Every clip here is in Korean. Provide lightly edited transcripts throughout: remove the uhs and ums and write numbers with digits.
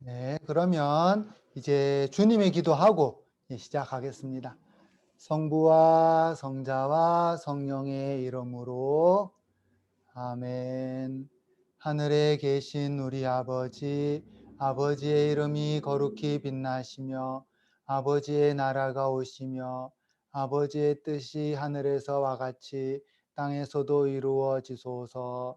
네, 그러면 이제 주님의 기도하고 시작하겠습니다. 성부와 성자와 성령의 이름으로 아멘. 하늘에 계신 우리 아버지, 아버지의 이름이 거룩히 빛나시며 아버지의 나라가 오시며 아버지의 뜻이 하늘에서와 같이 땅에서도 이루어지소서.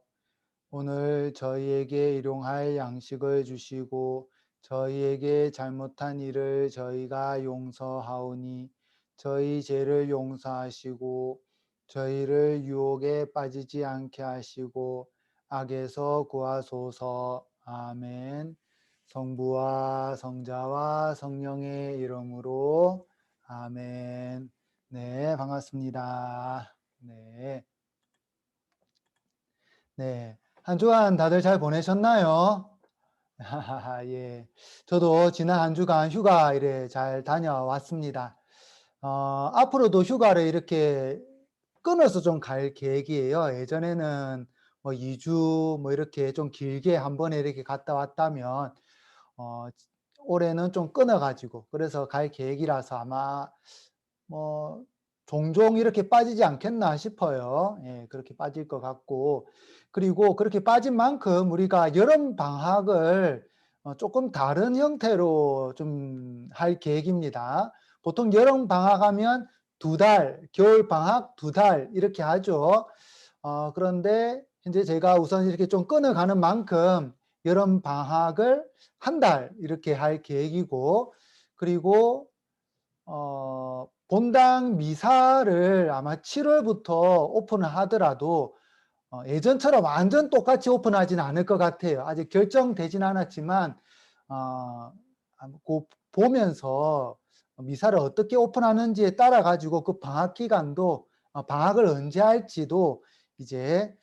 오늘 저희에게 일용할 양식을 주시고 저희에게 잘못한 일을 저희가 용서하오니 저희 죄를 용서하시고 저희를 유혹에 빠지지 않게 하시고 악에서 구하소서. 아멘. 성부와 성자와 성령의 이름으로 아멘. 네, 반갑습니다. 네. 네. 한 주간 다들 잘 보내셨나요? 예. 저도 지난 한 주간 휴가 이래 잘 다녀왔습니다. 앞으로도 휴가를 이렇게 끊어서 좀 갈 계획이에요. 예전에는 뭐 2주 뭐 이렇게 좀 길게 한 번에 이렇게 갔다 왔다면, 어, 올해는 좀 끊어가지고, 그래서 갈 계획이라서 아마 뭐 종종 이렇게 빠지지 않겠나 싶어요. 예, 그렇게 빠질 것 같고, 그리고 그렇게 빠진 만큼 우리가 여름 방학을 조금 다른 형태로 좀 할 계획입니다. 보통 여름 방학하면 2달, 겨울 방학 2달 이렇게 하죠. 그런데 현재 제가 우선 이렇게 좀 끊어가는 만큼 여름 방학을 1달 이렇게 할 계획이고, 그리고 본당 미사를 아마 7월부터 오픈을 하더라도 예전처럼 완전 똑같이 오픈하지는 않을 것 같아요. 아직 결정되진 않았지만 보면서 미사를 어떻게 오픈하는지에 따라 가지고 그 방학 기간도, 방학을 언제 할지도 이제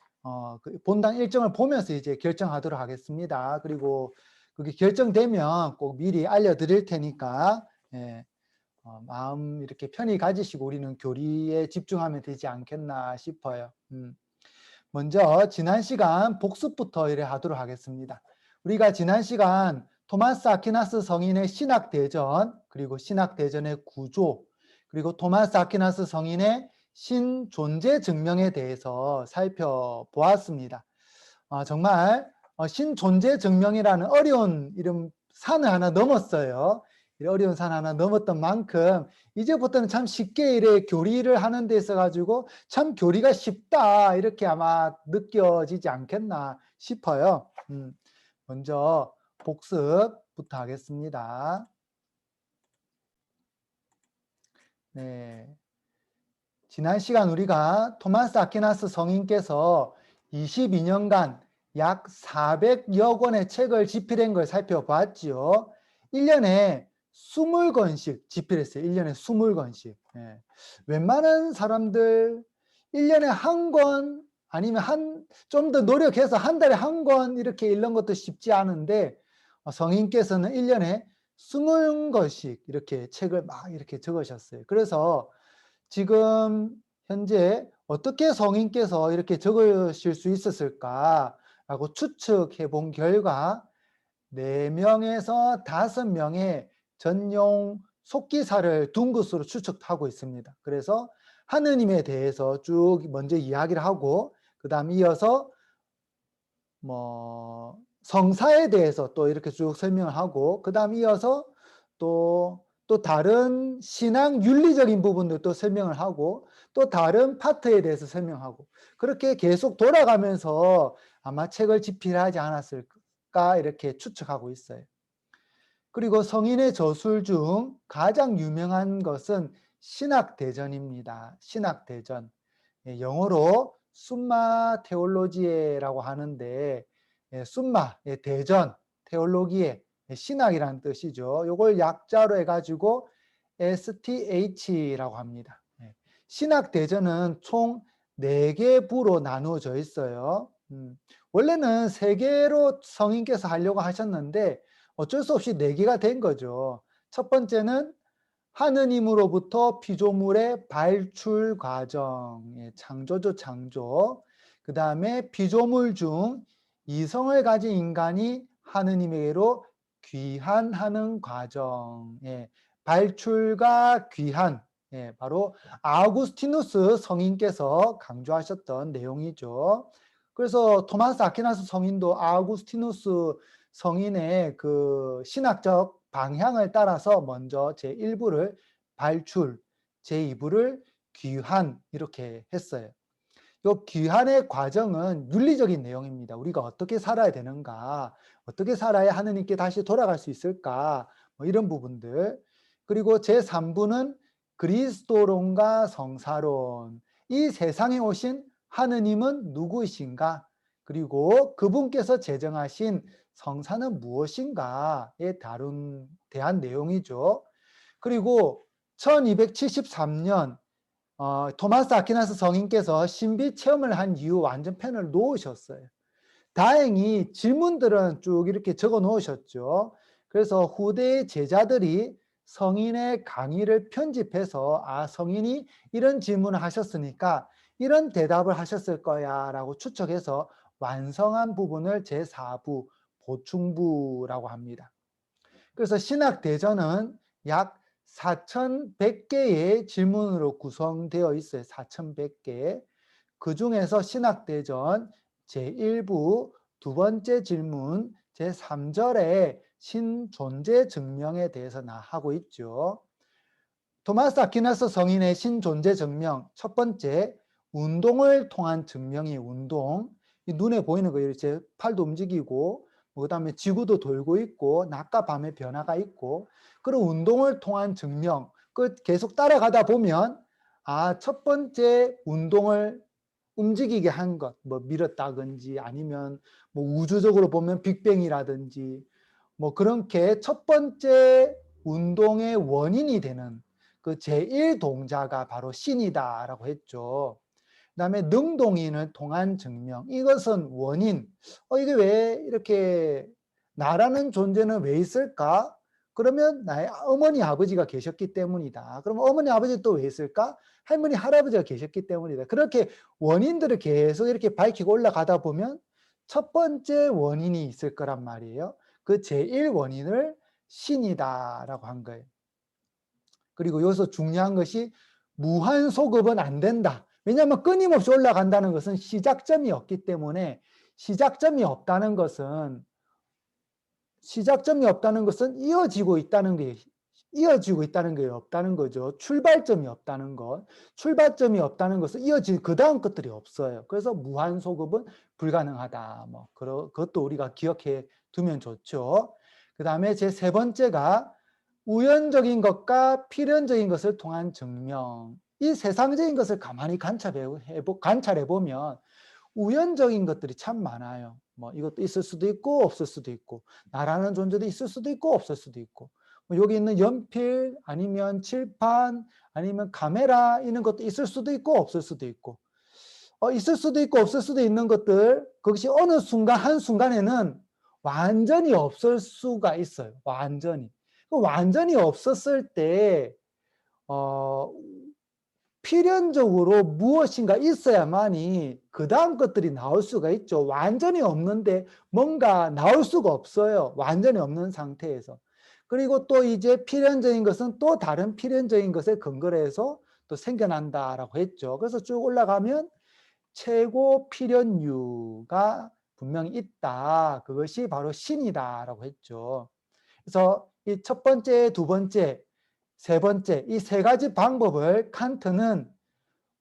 그 본당 일정을 보면서 이제 결정하도록 하겠습니다. 그리고 그게 결정되면 꼭 미리 알려드릴 테니까, 예, 마음 이렇게 편히 가지시고 우리는 교리에 집중하면 되지 않겠나 싶어요. 먼저 지난 시간 복습부터 이래 하도록 하겠습니다. 우리가 지난 시간 토마스 아퀴나스 성인의 신학대전, 그리고 신학대전의 구조, 그리고 토마스 아퀴나스 성인의 신존재 증명에 대해서 살펴보았습니다. 정말 신존재 증명이라는 어려운 이름 산을 하나 넘었어요. 어려운 산 하나 넘었던 만큼 이제부터는 참 쉽게 이래 교리를 하는 데 있어 가지고 참 교리가 쉽다 이렇게 아마 느껴지지 않겠나 싶어요. 먼저 복습부터 하겠습니다. 네. 지난 시간 우리가 토마스 아퀴나스 성인께서 22년간 약 400여 권의 책을 집필한 걸 살펴봤지요. 1년에 20권씩 집필했어요. 1년에 20권씩. 예. 웬만한 사람들 1년에 한 권 아니면 좀 더 노력해서 한 달에 한 권 이렇게 읽는 것도 쉽지 않은데, 성인께서는 1년에 20권씩 이렇게 책을 막 이렇게 적으셨어요. 그래서 지금 현재 어떻게 성인께서 이렇게 적으실 수 있었을까라고 추측해 본 결과 4명에서 5명의 전용 속기사를 둔 것으로 추측하고 있습니다. 그래서 하느님에 대해서 쭉 먼저 이야기를 하고, 그 다음 이어서 뭐 성사에 대해서 또 이렇게 쭉 설명을 하고, 그 다음 이어서 또 다른 신앙 윤리적인 부분들도 설명을 하고, 또 다른 파트에 대해서 설명하고, 그렇게 계속 돌아가면서 아마 책을 집필하지 않았을까 이렇게 추측하고 있어요. 그리고 성인의 저술 중 가장 유명한 것은 신학대전입니다. 신학대전. 영어로 숨마 테올로지에라고 하는데, 숨마, 대전, 테올로기에, 신학이라는 뜻이죠. 이걸 약자로 해가지고 STH라고 합니다. 신학대전은 총 4개 부로 나누어져 있어요. 원래는 3개로 성인께서 하려고 하셨는데 어쩔 수 없이 4개가 된 거죠. 첫 번째는 하느님으로부터 피조물의 발출 과정, 창조죠, 창조. 그 다음에 피조물 중 이성을 가진 인간이 하느님에게로 귀환하는 과정에 발출과 귀환, 바로 아우구스티누스 성인께서 강조하셨던 내용이죠. 그래서 토마스 아퀴나스 성인도 아우구스티누스 성인의 그 신학적 방향을 따라서 먼저 제1부를 발출, 제2부를 귀환 이렇게 했어요. 이 귀환의 과정은 윤리적인 내용입니다. 우리가 어떻게 살아야 되는가, 어떻게 살아야 하느님께 다시 돌아갈 수 있을까, 뭐 이런 부분들. 그리고 제3부는 그리스도론과 성사론. 이 세상에 오신 하느님은 누구이신가? 그리고 그분께서 제정하신 성사는 무엇인가에 대한 내용이죠. 그리고 1273년 토마스 아퀴나스 성인께서 신비 체험을 한 이후 완전편을 놓으셨어요. 다행히 질문들은 쭉 이렇게 적어 놓으셨죠. 그래서 후대의 제자들이 성인의 강의를 편집해서 성인이 이런 질문을 하셨으니까 이런 대답을 하셨을 거야 라고 추측해서 완성한 부분을 제4부 보충부라고 합니다. 그래서 신학대전은 약 4,100개의 질문으로 구성되어 있어요. 4,100개. 그 중에서 신학대전 제1부 두 번째 질문 제3절에 신존재 증명에 대해서 하고 있죠. 토마스 아퀴나스 성인의 신존재 증명 첫 번째, 운동을 통한 증명이 운동. 이 눈에 보이는 거예요. 이제 팔도 움직이고 그다음에 지구도 돌고 있고 낮과 밤의 변화가 있고 그런 운동을 통한 증명. 그 계속 따라가다 보면 첫 번째 운동을 움직이게 한 것, 뭐 밀었다든지 아니면 뭐 우주적으로 보면 빅뱅이라든지 뭐 그렇게 첫 번째 운동의 원인이 되는 그 제1동자가 바로 신이다라고 했죠. 그다음에 능동인을 통한 증명. 이것은 원인. 이게 왜 이렇게 나라는 존재는 왜 있을까? 그러면 나의 어머니 아버지가 계셨기 때문이다. 그럼 어머니 아버지 또 왜 있을까? 할머니 할아버지가 계셨기 때문이다. 그렇게 원인들을 계속 이렇게 밝히고 올라가다 보면 첫 번째 원인이 있을 거란 말이에요. 그 제1원인을 신이다라고 한 거예요. 그리고 여기서 중요한 것이 무한 소급은 안 된다. 왜냐하면 끊임없이 올라간다는 것은 시작점이 없기 때문에 시작점이 없다는 것은 이어지고 있다는 게 없다는 거죠. 출발점이 없다는 것. 출발점이 없다는 것은 그 다음 것들이 없어요. 그래서 무한 소급은 불가능하다. 뭐 그것도 우리가 기억해 두면 좋죠. 그 다음에 제 세 번째가 우연적인 것과 필연적인 것을 통한 증명. 이 세상적인 것을 가만히 관찰해 보면 우연적인 것들이 참 많아요. 뭐 이것도 있을 수도 있고 없을 수도 있고 나라는 존재도 있을 수도 있고 없을 수도 있고 뭐 여기 있는 연필 아니면 칠판 아니면 카메라 이런 것도 있을 수도 있고 없을 수도 있고 있을 수도 있고 없을 수도 있는 것들 그것이 어느 순간 한순간에는 완전히 없을 수가 있어요. 완전히 없었을 때 필연적으로 무엇인가 있어야만이 그 다음 것들이 나올 수가 있죠. 완전히 없는데 뭔가 나올 수가 없어요. 완전히 없는 상태에서. 그리고 또 이제 필연적인 것은 또 다른 필연적인 것에 근거를 해서 또 생겨난다라고 했죠. 그래서 쭉 올라가면 최고 필연류가 분명히 있다. 그것이 바로 신이다라고 했죠. 그래서 이 첫 번째, 두 번째, 세 번째 이 세 가지 방법을 칸트는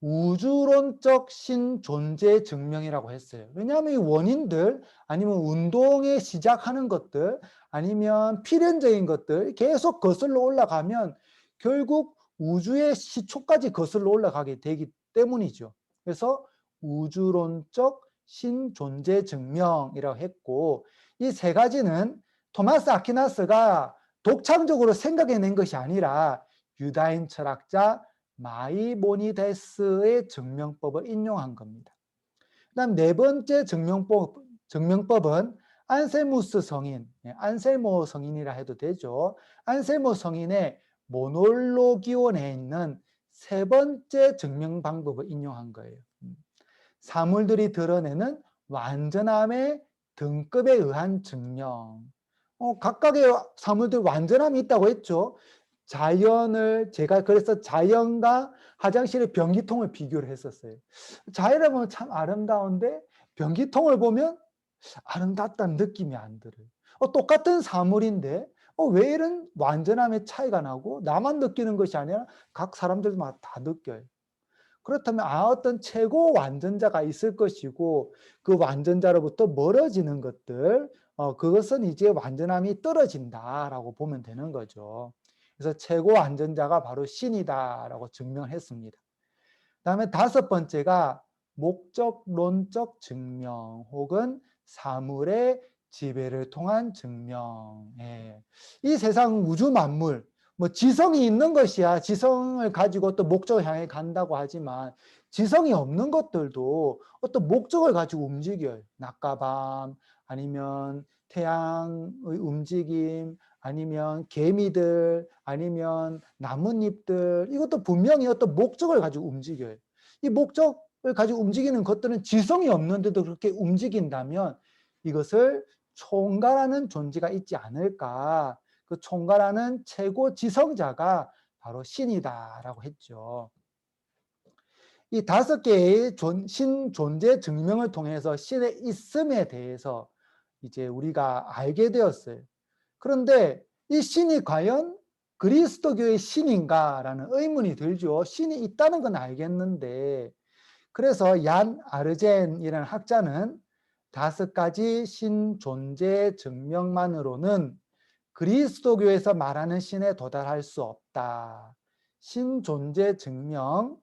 우주론적 신존재 증명이라고 했어요. 왜냐하면 이 원인들 아니면 운동에 시작하는 것들 아니면 필연적인 것들 계속 거슬러 올라가면 결국 우주의 시초까지 거슬러 올라가게 되기 때문이죠. 그래서 우주론적 신존재 증명이라고 했고 이 세 가지는 토마스 아퀴나스가 독창적으로 생각해낸 것이 아니라 유다인 철학자 마이모니데스의 증명법을 인용한 겁니다. 그다음 네 번째 증명법은 안셀무스 성인, 안셀모 성인이라 해도 되죠. 안셀모 성인의 모놀로기온에 있는 세 번째 증명 방법을 인용한 거예요. 사물들이 드러내는 완전함의 등급에 의한 증명. 각각의 사물들 완전함이 있다고 했죠. 제가 그래서 자연과 화장실의 변기통을 비교를 했었어요. 자연을 보면 참 아름다운데 변기통을 보면 아름답다는 느낌이 안 들어요. 똑같은 사물인데 왜 이런 완전함의 차이가 나고 나만 느끼는 것이 아니라 각 사람들마다 다 느껴요. 그렇다면 어떤 최고 완전자가 있을 것이고 그 완전자로부터 멀어지는 것들, 그것은 이제 완전함이 떨어진다라고 보면 되는 거죠. 그래서 최고 완전자가 바로 신이다라고 증명했습니다. 그다음에 다섯 번째가 목적론적 증명 혹은 사물의 지배를 통한 증명. 예. 이 세상 우주 만물, 지성이 있는 것이야 지성을 가지고 또 목적을 향해 간다고 하지만 지성이 없는 것들도 어떤 목적을 가지고 움직여요. 낮과 밤, 아니면 태양의 움직임, 아니면 개미들, 아니면 나뭇잎들, 이것도 분명히 어떤 목적을 가지고 움직여요. 이 목적을 가지고 움직이는 것들은 지성이 없는데도 그렇게 움직인다면 이것을 총괄하는 존재가 있지 않을까. 그 총괄하는 최고 지성자가 바로 신이다라고 했죠. 이 다섯 개의 신 존재 증명을 통해서 신의 있음에 대해서 이제 우리가 알게 되었어요. 그런데 이 신이 과연 그리스도교의 신인가라는 의문이 들죠. 신이 있다는 건 알겠는데, 그래서 얀 아르젠이라는 학자는 다섯 가지 신 존재 증명만으로는 그리스도교에서 말하는 신에 도달할 수 없다. 신존재 증명,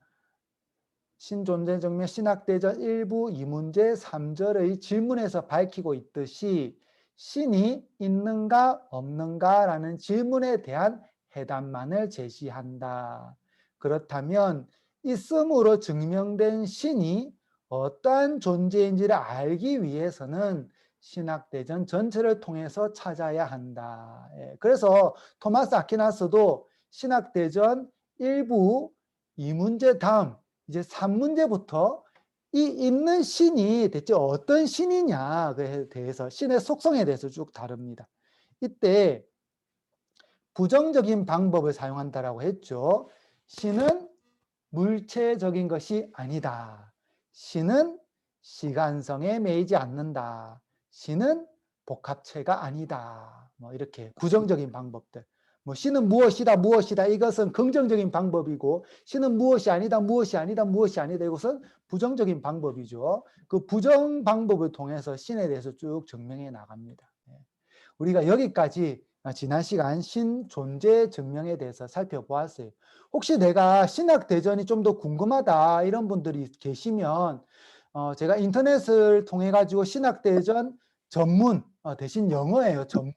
신학대전 1부 2문제 3절의 질문에서 밝히고 있듯이 신이 있는가 없는가라는 질문에 대한 해답만을 제시한다. 그렇다면 있음으로 증명된 신이 어떠한 존재인지를 알기 위해서는 신학대전 전체를 통해서 찾아야 한다. 그래서 토마스 아퀴나스도 신학대전 1부 2문제 다음 이제 3문제부터 이 있는 신이 대체 어떤 신이냐에 대해서 신의 속성에 대해서 쭉 다룹니다. 이때 부정적인 방법을 사용한다라고 했죠. 신은 물체적인 것이 아니다. 신은 시간성에 매이지 않는다. 신은 복합체가 아니다. 이렇게 부정적인 방법들. 신은 무엇이다 이것은 긍정적인 방법이고, 신은 무엇이 아니다 이것은 부정적인 방법이죠. 그 부정 방법을 통해서 신에 대해서 쭉 증명해 나갑니다. 우리가 여기까지 지난 시간 신 존재 증명에 대해서 살펴보았어요. 혹시 내가 신학대전이 좀 더 궁금하다 이런 분들이 계시면 제가 인터넷을 통해 가지고 신학대전 전문, 대신 영어예요. 전문.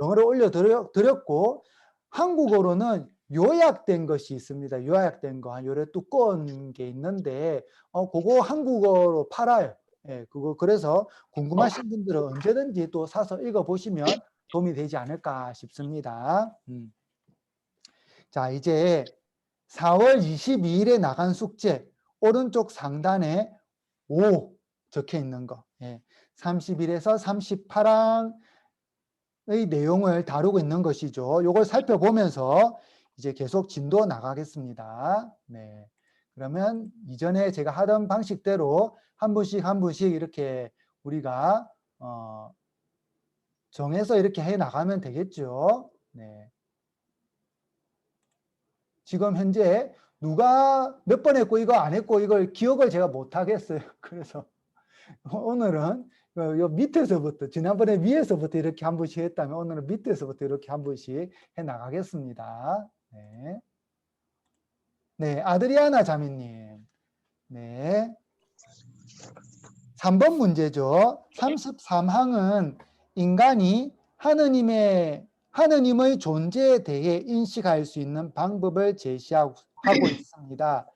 영어로 올려드렸고 한국어로는 요약된 것이 있습니다. 요약된 거, 한 요래 두꺼운 게 있는데 그거 한국어로 팔아요. 그래서 궁금하신 분들은 언제든지 또 사서 읽어보시면 도움이 되지 않을까 싶습니다. 자, 이제 4월 22일에 나간 숙제 오른쪽 상단에 5 적혀 있는 거, 31에서 38항의 내용을 다루고 있는 것이죠. 이걸 살펴보면서 이제 계속 진도 나가겠습니다. 네. 그러면 이전에 제가 하던 방식대로 한 분씩 한 분씩 이렇게 우리가 정해서 이렇게 해 나가면 되겠죠. 네. 지금 현재 누가 몇 번 했고 이거 안 했고 이걸 기억을 제가 못 하겠어요. 그래서 오늘은 요 밑에서부터, 지난번에 위에서부터 이렇게 한 번씩 했다면 오늘은 밑에서부터 이렇게 한 번씩 해 나가겠습니다. 네. 네, 아드리아나 자매님. 네. 3번 문제죠. 33항은 인간이 하느님의 존재에 대해 인식할 수 있는 방법을 제시하고 있습니다.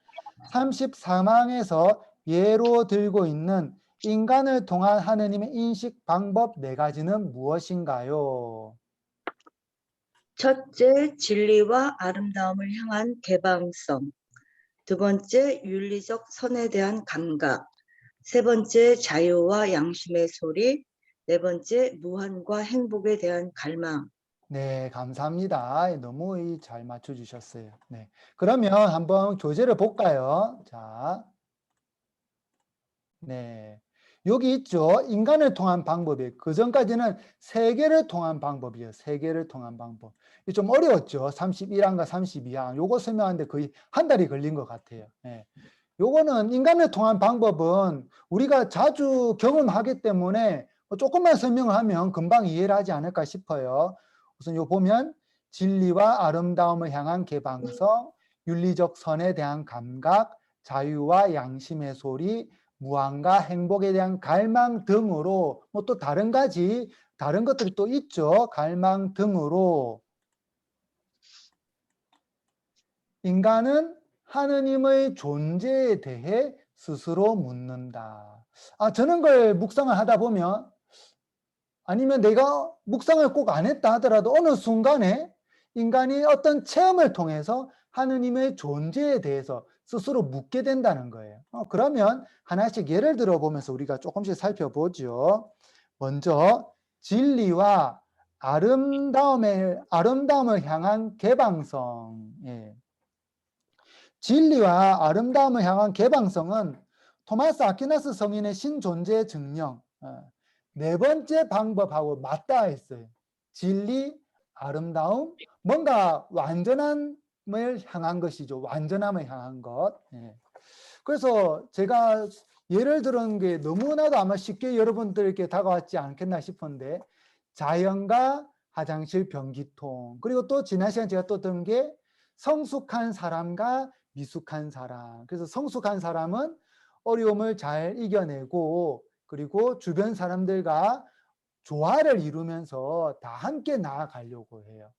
33항에서 예로 들고 있는 인간을 통한 하느님의 인식 방법 4가지는 무엇인가요? 첫째, 진리와 아름다움을 향한 개방성. 두 번째, 윤리적 선에 대한 감각. 세 번째, 자유와 양심의 소리. 네 번째, 무한과 행복에 대한 갈망. 네, 감사합니다. 너무 잘 맞춰주셨어요. 네. 그러면 한번 교재를 볼까요? 자, 네. 여기 있죠. 인간을 통한 방법이. 그 전까지는 세계를 통한 방법이에요. 세계를 통한 방법. 이게 좀 어려웠죠. 31항과 32항. 요거 설명하는데 거의 한 달이 걸린 것 같아요. 네. 요거는 인간을 통한 방법은 우리가 자주 경험하기 때문에 조금만 설명을 하면 금방 이해를 하지 않을까 싶어요. 우선 요 보면 진리와 아름다움을 향한 개방성, 윤리적 선에 대한 감각, 자유와 양심의 소리, 무한과 행복에 대한 갈망 등으로 뭐 또 다른 것들이 또 있죠. 갈망 등으로 인간은 하느님의 존재에 대해 스스로 묻는다. 저런 걸 묵상을 하다 보면 아니면 내가 묵상을 꼭 안 했다 하더라도 어느 순간에 인간이 어떤 체험을 통해서 하느님의 존재에 대해서 스스로 묻게 된다는 거예요. 그러면 하나씩 예를 들어 보면서 우리가 조금씩 살펴보죠. 먼저 진리와 아름다움을 향한 개방성. 예. 진리와 아름다움을 향한 개방성은 토마스 아퀴나스 성인의 신존재 증명 네 번째 방법하고 맞닿아 있어요. 진리, 아름다움, 뭔가 완전함을 향한 것이죠. 완전함을 향한 것. 예. 그래서 제가 예를 들은 게 너무나도 아마 쉽게 여러분들께 다가왔지 않겠나 싶은데 자연과 화장실 변기통 그리고 또 지난 시간 제가 또 든 게 성숙한 사람과 미숙한 사람. 그래서 성숙한 사람은 어려움을 잘 이겨내고 그리고 주변 사람들과 조화를 이루면서 다 함께 나아가려고 해요.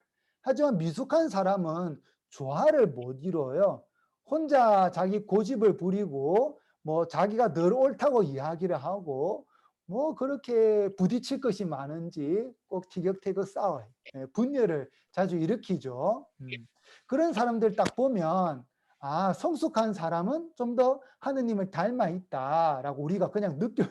하지만 미숙한 사람은 조화를 못 이뤄요. 혼자 자기 고집을 부리고 뭐 자기가 늘 옳다고 이야기를 하고 뭐 그렇게 부딪힐 것이 많은지 꼭 티격태격 싸워요. 분열을 자주 일으키죠. 그런 사람들 딱 보면 성숙한 사람은 좀 더 하느님을 닮아 있다라고 우리가 그냥 느껴요.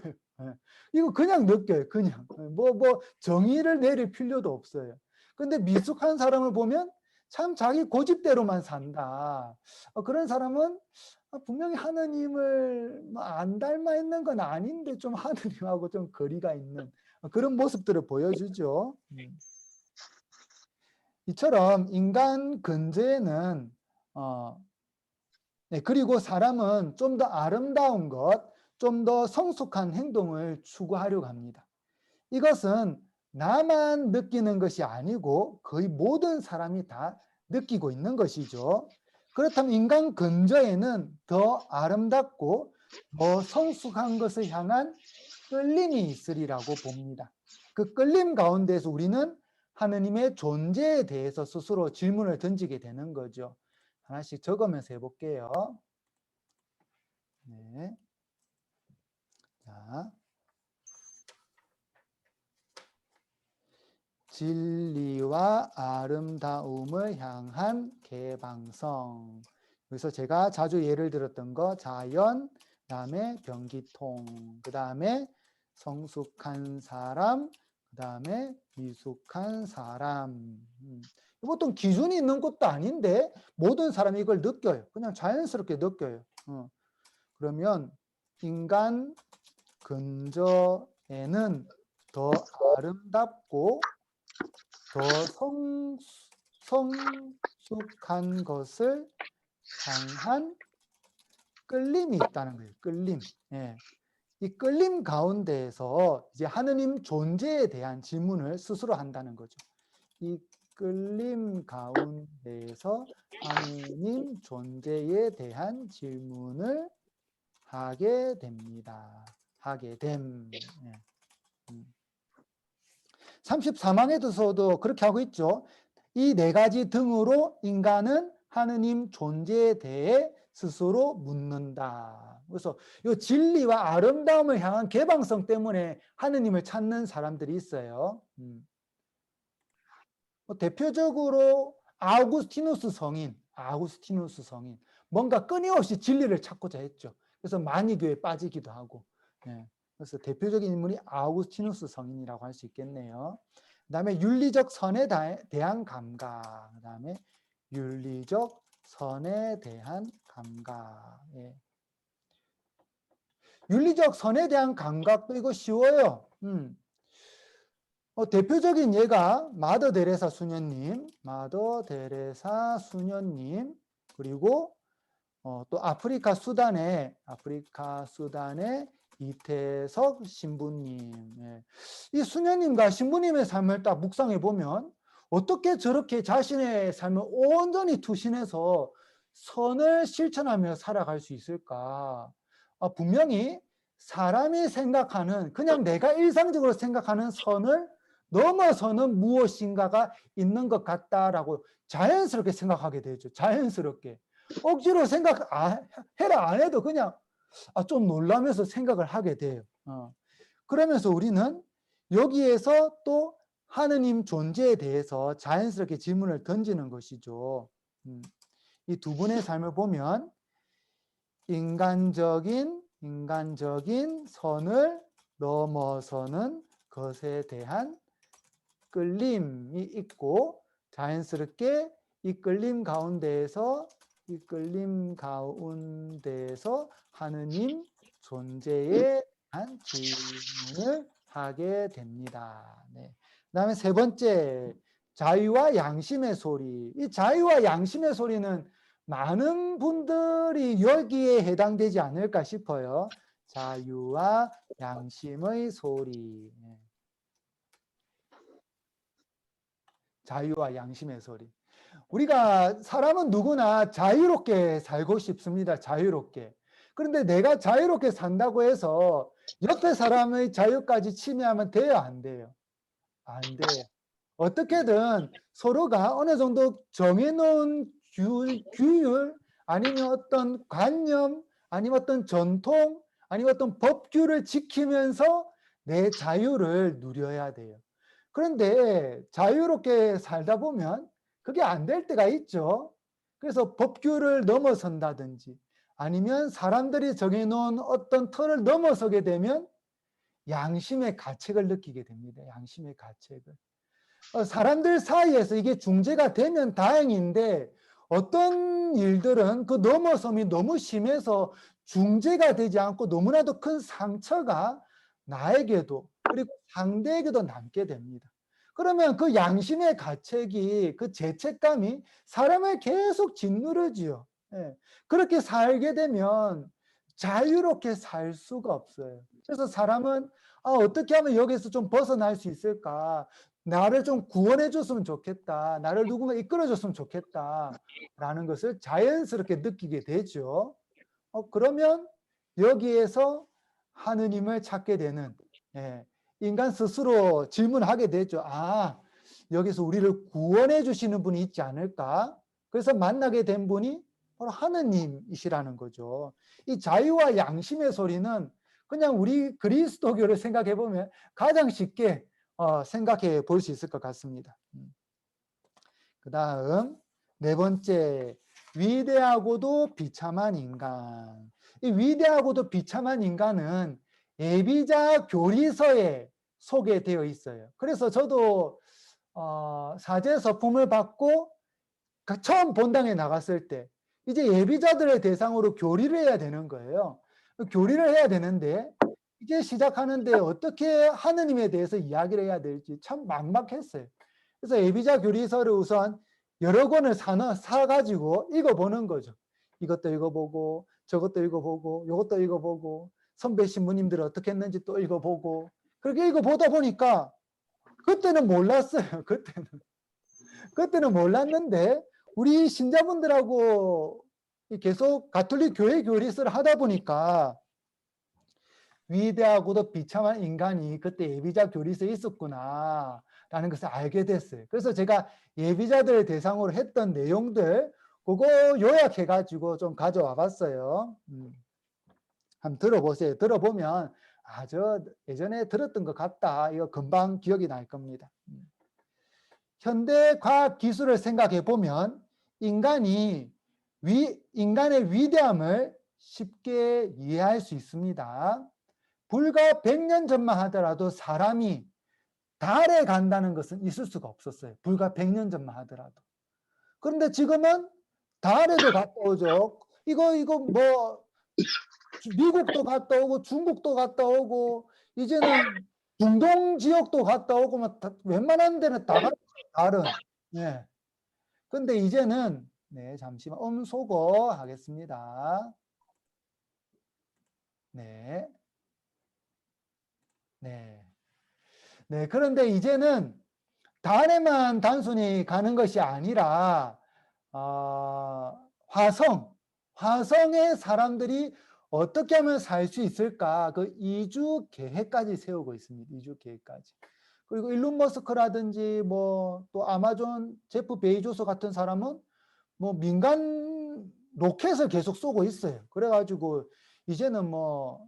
이거 그냥 느껴요. 그냥 뭐 정의를 내릴 필요도 없어요. 근데 미숙한 사람을 보면 참 자기 고집대로만 산다. 그런 사람은 분명히 하느님을 안 닮아 있는 건 아닌데 좀 하느님하고 좀 거리가 있는 그런 모습들을 보여주죠. 이처럼 인간 근저에는 네, 그리고 사람은 좀 더 아름다운 것, 좀 더 성숙한 행동을 추구하려고 합니다. 이것은 나만 느끼는 것이 아니고 거의 모든 사람이 다 느끼고 있는 것이죠. 그렇다면 인간 근저에는 더 아름답고 더 성숙한 것을 향한 끌림이 있으리라고 봅니다. 그 끌림 가운데서 우리는 하느님의 존재에 대해서 스스로 질문을 던지게 되는 거죠. 하나씩 적으면서 해볼게요. 네. 자. 진리와 아름다움을 향한 개방성. 그래서 제가 자주 예를 들었던 거 자연, 그다음에 변기통, 그다음에 성숙한 사람, 그다음에 미숙한 사람. 보통 기준이 있는 것도 아닌데 모든 사람이 이걸 느껴요. 그냥 자연스럽게 느껴요. 그러면 인간 근저에는 더 아름답고 더 성숙한 것을 향한 끌림이 있다는 거예요. 끌림. 예. 이 끌림 가운데에서 이제 하느님 존재에 대한 질문을 스스로 한다는 거죠. 이 끌림 가운데에서 하느님 존재에 대한 질문을 하게 됩니다. 하게 됨. 예. 34망에서도 그렇게 하고 있죠. 이 네 가지 등으로 인간은 하느님 존재에 대해 스스로 묻는다. 그래서 이 진리와 아름다움을 향한 개방성 때문에 하느님을 찾는 사람들이 있어요. 대표적으로 아우구스티누스 성인, 뭔가 끊임없이 진리를 찾고자 했죠. 그래서 마니교에 빠지기도 하고. 예. 그래서 대표적인 인물이 아우구스티누스 성인이라고 할 수 있겠네요. 그다음에 윤리적 선에 대한 감각. 그다음에 윤리적 선에 대한 감각. 예. 윤리적 선에 대한 감각도 이거 쉬워요. 대표적인 예가 마더 데레사 수녀님, 그리고 또 아프리카 수단의 이태석 신부님. 예. 이 수녀님과 신부님의 삶을 딱 묵상해 보면 어떻게 저렇게 자신의 삶을 온전히 투신해서 선을 실천하며 살아갈 수 있을까? 분명히 사람이 생각하는, 그냥 내가 일상적으로 생각하는 선을 넘어서는 무엇인가가 있는 것 같다라고 자연스럽게 생각하게 되죠. 자연스럽게. 억지로 해라 안 해도 그냥 좀 놀라면서 생각을 하게 돼요. 그러면서 우리는 여기에서 또 하느님 존재에 대해서 자연스럽게 질문을 던지는 것이죠. 이 두 분의 삶을 보면 인간적인 선을 넘어서는 것에 대한 끌림이 있고, 자연스럽게 이 끌림 가운데에서 하느님 존재에 대한 질문을 하게 됩니다. 네. 그다음에 세 번째, 자유와 양심의 소리. 이 자유와 양심의 소리는 많은 분들이 여기에 해당되지 않을까 싶어요. 자유와 양심의 소리. 네. 자유와 양심의 소리. 우리가 사람은 누구나 자유롭게 살고 싶습니다. 자유롭게. 그런데 내가 자유롭게 산다고 해서 옆에 사람의 자유까지 침해하면 돼요? 안 돼요? 안 돼요. 어떻게든 서로가 어느 정도 정해놓은 규율, 아니면 어떤 관념, 아니면 어떤 전통, 아니면 어떤 법규를 지키면서 내 자유를 누려야 돼요. 그런데 자유롭게 살다 보면 그게 안 될 때가 있죠. 그래서 법규를 넘어선다든지 아니면 사람들이 정해놓은 어떤 틀을 넘어서게 되면 양심의 가책을 느끼게 됩니다. 양심의 가책을. 사람들 사이에서 이게 중재가 되면 다행인데 어떤 일들은 그 넘어섬이 너무 심해서 중재가 되지 않고 너무나도 큰 상처가 나에게도 그리고 상대에게도 남게 됩니다. 그러면 그 양심의 가책이, 그 죄책감이 사람을 계속 짓누르지요. 예. 그렇게 살게 되면 자유롭게 살 수가 없어요. 그래서 사람은 어떻게 하면 여기서 좀 벗어날 수 있을까? 나를 좀 구원해 줬으면 좋겠다. 나를 누군가 이끌어 줬으면 좋겠다. 라는 것을 자연스럽게 느끼게 되죠. 그러면 여기에서 하느님을 찾게 되는, 예, 인간 스스로 질문하게 되죠. 여기서 우리를 구원해 주시는 분이 있지 않을까? 그래서 만나게 된 분이 바로 하느님이시라는 거죠. 이 자유와 양심의 소리는 그냥 우리 그리스도교를 생각해 보면 가장 쉽게 생각해 볼 수 있을 것 같습니다. 그 다음 네 번째, 위대하고도 비참한 인간. 이 위대하고도 비참한 인간은 예비자 교리서에 소개되어 있어요. 그래서 저도 사제 서품을 받고 처음 본당에 나갔을 때 이제 예비자들의 대상으로 교리를 해야 되는 거예요. 교리를 해야 되는데 이제 시작하는데 어떻게 하느님에 대해서 이야기를 해야 될지 참 막막했어요. 그래서 예비자 교리서를 우선 여러 권을 사가지고 읽어보는 거죠. 이것도 읽어보고 저것도 읽어보고 이것도 읽어보고 선배 신부님들 어떻게 했는지 또 읽어보고, 그렇게 읽어보다 보니까 그때는 몰랐어요. 그때는 몰랐는데 우리 신자분들하고 계속 가톨릭 교회 교리서를 하다 보니까 위대하고도 비참한 인간이 그때 예비자 교리서에 있었구나 라는 것을 알게 됐어요. 그래서 제가 예비자들을 대상으로 했던 내용들 그거 요약해 가지고 좀 가져와 봤어요. 한번 들어보세요. 들어보면 저 예전에 들었던 것 같다, 이거 금방 기억이 날 겁니다. 현대 과학 기술을 생각해 보면 인간의 위대함을 쉽게 이해할 수 있습니다. 불과 100년 전만 하더라도 사람이 달에 간다는 것은 있을 수가 없었어요. 불과 100년 전만 하더라도. 그런데 지금은 달에도 갔다 오죠. 이거 뭐 미국도 갔다 오고 중국도 갔다 오고 이제는 중동 지역도 갔다 오고 막 웬만한 데는 다 갔어요. 달은. 네. 근데 이제는 네, 잠시만 음소거 하겠습니다. 네. 네. 네. 그런데 이제는 달에만 단순히 가는 것이 아니라 화성에 사람들이 어떻게 하면 살 수 있을까? 그 이주 계획까지 세우고 있습니다. 이주 계획까지. 그리고 일론 머스크라든지 뭐 또 아마존 제프 베이조스 같은 사람은 뭐 민간 로켓을 계속 쏘고 있어요. 그래가지고 이제는 뭐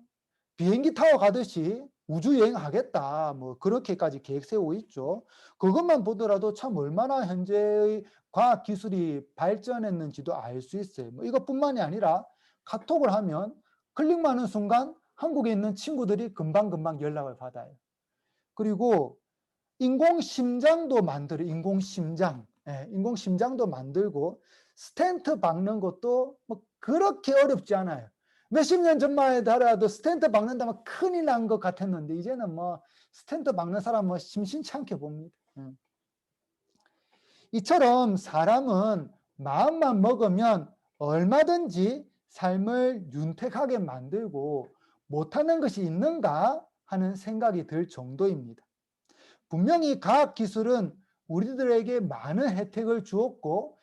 비행기 타고 가듯이 우주 여행하겠다. 뭐 그렇게까지 계획 세우고 있죠. 그것만 보더라도 참 얼마나 현재의 과학 기술이 발전했는지도 알 수 있어요. 뭐 이것뿐만이 아니라 카톡을 하면 클릭만 하는 순간 한국에 있는 친구들이 금방금방 연락을 받아요. 그리고 인공심장도 만들어, 인공심장. 예, 인공심장도 만들고 스텐트 박는 것도 뭐 그렇게 어렵지 않아요. 몇십 년 전만 하더라도 스텐트 박는다면 큰일 난 것 같았는데 이제는 뭐 스텐트 박는 사람 뭐 심심치 않게 봅니다. 이처럼 사람은 마음만 먹으면 얼마든지 삶을 윤택하게 만들고 못하는 것이 있는가 하는 생각이 들 정도입니다. 분명히 과학기술은 우리들에게 많은 혜택을 주었고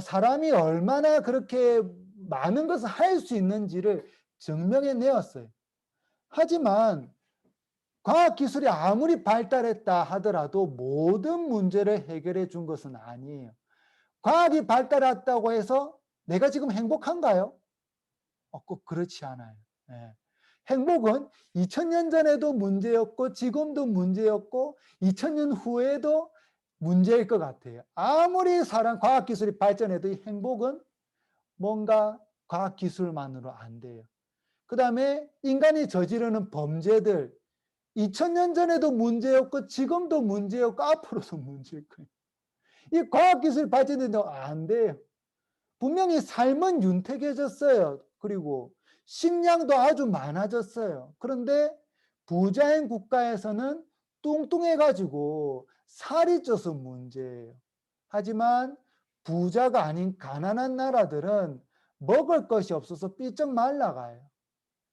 사람이 얼마나 그렇게 많은 것을 할 수 있는지를 증명해 내었어요. 하지만 과학기술이 아무리 발달했다 하더라도 모든 문제를 해결해 준 것은 아니에요. 과학이 발달했다고 해서 내가 지금 행복한가요? 꼭 그렇지 않아요. 예. 행복은 2000년 전에도 문제였고 지금도 문제였고 2000년 후에도 문제일 것 같아요. 아무리 과학기술이 발전해도 이 행복은 뭔가 과학기술만으로 안 돼요. 그 다음에 인간이 저지르는 범죄들 2000년 전에도 문제였고 지금도 문제였고 앞으로도 문제일 거예요. 이 과학기술이 발전해도 안 돼요. 분명히 삶은 윤택해졌어요. 그리고 식량도 아주 많아졌어요. 그런데 부자인 국가에서는 뚱뚱해가지고 살이 쪄서 문제예요. 하지만 부자가 아닌 가난한 나라들은 먹을 것이 없어서 삐쩍 말라가요.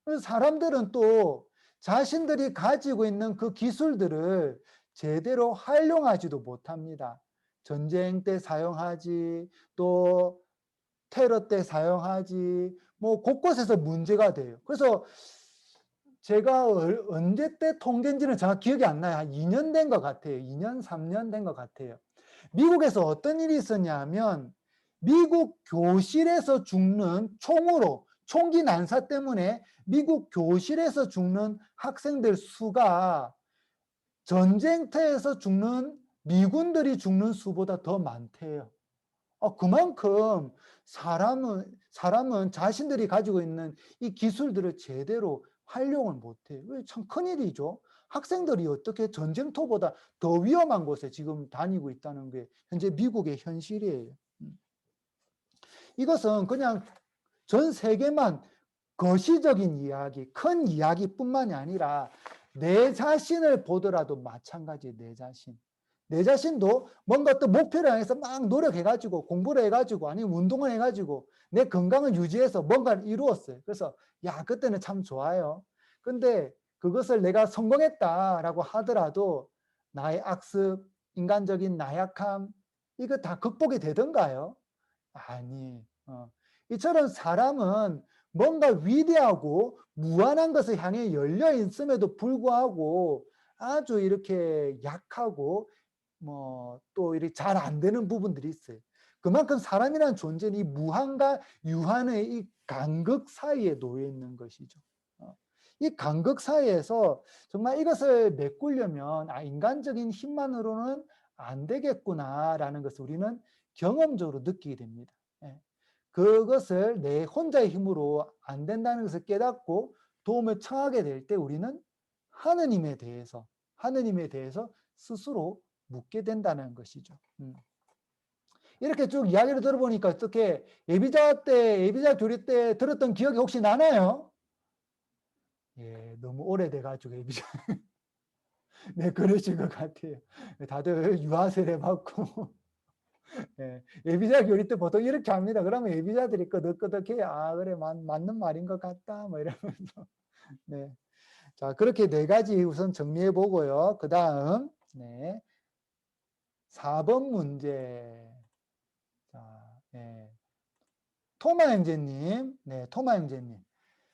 그래서 사람들은 또 자신들이 가지고 있는 그 기술들을 제대로 활용하지도 못합니다. 전쟁 때 사용하지, 또 테러 때 사용하지, 뭐 곳곳에서 문제가 돼요. 그래서 제가 언제 때 통계인지는 정확히 기억이 안 나요. 한 2년 된 것 같아요. 2년, 3년 된 것 같아요. 미국에서 어떤 일이 있었냐면 미국 교실에서 죽는 총기 난사 때문에 미국 교실에서 죽는 학생들 수가 전쟁터에서 죽는 미군들이 죽는 수보다 더 많대요. 그만큼 사람은 자신들이 가지고 있는 이 기술들을 제대로 활용을 못해요. 참 큰일이죠. 학생들이 어떻게 전쟁터보다 더 위험한 곳에 지금 다니고 있다는 게 현재 미국의 현실이에요. 이것은 그냥 전 세계만 거시적인 이야기, 큰 이야기뿐만이 아니라 내 자신을 보더라도 마찬가지예요. 내 자신. 내 자신도 뭔가 또 목표를 향해서 막 노력해가지고 공부를 해가지고 아니면 운동을 해가지고 내 건강을 유지해서 뭔가를 이루었어요. 그래서 야, 그때는 참 좋아요. 근데 그것을 내가 성공했다라고 하더라도 나의 악습, 인간적인 나약함, 이거 다 극복이 되던가요? 아니. 이처럼 사람은 뭔가 위대하고 무한한 것을 향해 열려 있음에도 불구하고 아주 이렇게 약하고 뭐 또 이렇게 잘 안 되는 부분들이 있어요. 그만큼 사람이라는 존재는 이 무한과 유한의 이 간극 사이에 놓여 있는 것이죠. 이 간극 사이에서 정말 이것을 메꾸려면 인간적인 힘만으로는 안 되겠구나라는 것을 우리는 경험적으로 느끼게 됩니다. 예. 그것을 내 혼자의 힘으로 안 된다는 것을 깨닫고 도움을 청하게 될 때 우리는 하느님에 대해서 스스로 묻게 된다는 것이죠. 이렇게 쭉 이야기를 들어보니까 어떻게 예비자 교리 때 들었던 기억이 혹시 나나요? 예, 너무 오래돼가지고 예비자. 네, 그러신 것 같아요. 다들 유아세례 받고. 예, 예비자 교리 때 보통 이렇게 합니다. 그러면 예비자들이 끄덕끄덕해요. 아, 그래, 맞는 말인 것 같다. 뭐 이러면서. 네. 자, 그렇게 네 가지 우선 정리해 보고요. 그 다음, 네. 4번 문제. 자, 네. 토마 형제님. 네, 토마 형제님.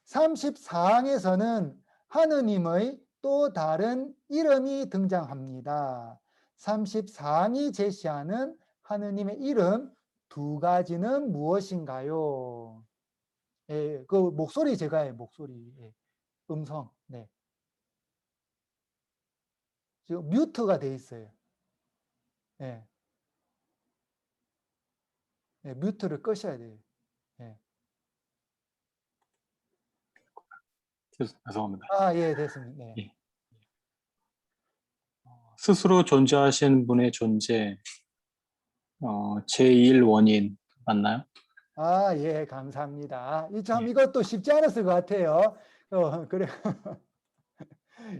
34항에서는 하느님의 또 다른 이름이 등장합니다. 34항이 제시하는 하느님의 이름 두 가지는 무엇인가요? 예, 그 목소리 제가 해, 목소리. 예, 음성. 네. 지금 뮤트가 돼 있어요. 예. 예, 뮤트를 끄셔야 돼요. 예. 죄송합니다. 아, 예, 됐습니다. 네. 예. 스스로 존재하시는 분의 존재, 제1 원인 맞나요? 아, 예, 감사합니다. 이것도 쉽지 않았을 것 같아요. 그래.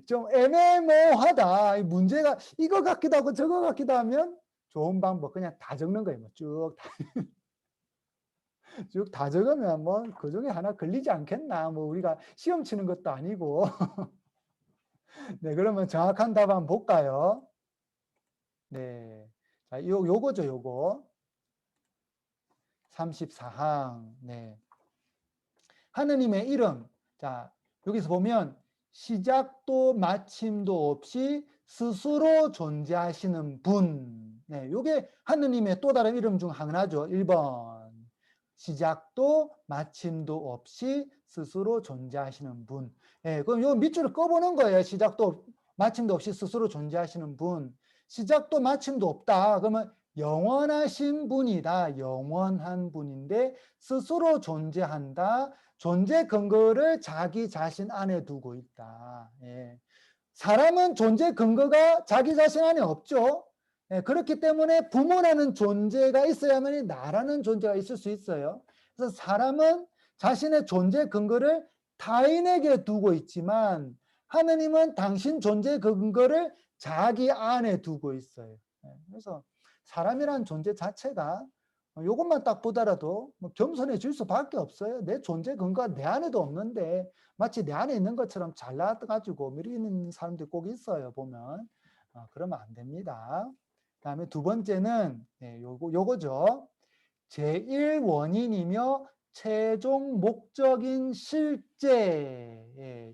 좀 애매모호하다. 이 문제가 이거 같기도 하고 저거 같기도 하면 좋은 방법 그냥 다 적는 거예요. 뭐 쭉 다 적으면 뭐 그 중에 하나 걸리지 않겠나. 뭐 우리가 시험 치는 것도 아니고. 네, 그러면 정확한 답 한번 볼까요? 네. 자, 요거죠, 요거. 34항. 네. 하느님의 이름. 자, 여기서 보면 시작도 마침도 없이 스스로 존재하시는 분. 네, 요게 하느님의 또 다른 이름 중 하나죠. 1번. 시작도 마침도 없이 스스로 존재하시는 분. 네, 그럼 요 밑줄을 꺼보는 거예요. 시작도 마침도 없이 스스로 존재하시는 분. 시작도 마침도 없다. 그러면 영원하신 분이다. 영원한 분인데 스스로 존재한다. 존재 근거를 자기 자신 안에 두고 있다. 예. 사람은 존재 근거가 자기 자신 안에 없죠. 예, 그렇기 때문에 부모라는 존재가 있어야만 나라는 존재가 있을 수 있어요. 그래서 사람은 자신의 존재 근거를 타인에게 두고 있지만 하느님은 당신 존재 근거를 자기 안에 두고 있어요. 예, 그래서 사람이라는 존재 자체가 이것만 딱 보더라도 뭐 겸손해질 수밖에 없어요. 내 존재 근거가 내 안에도 없는데 마치 내 안에 있는 것처럼 잘나가지고 미리는 사람들이 꼭 있어요. 보면 그러면 안 됩니다. 그다음에 두 번째는 요거죠. 제1원인이며 최종 목적인 실제. 예,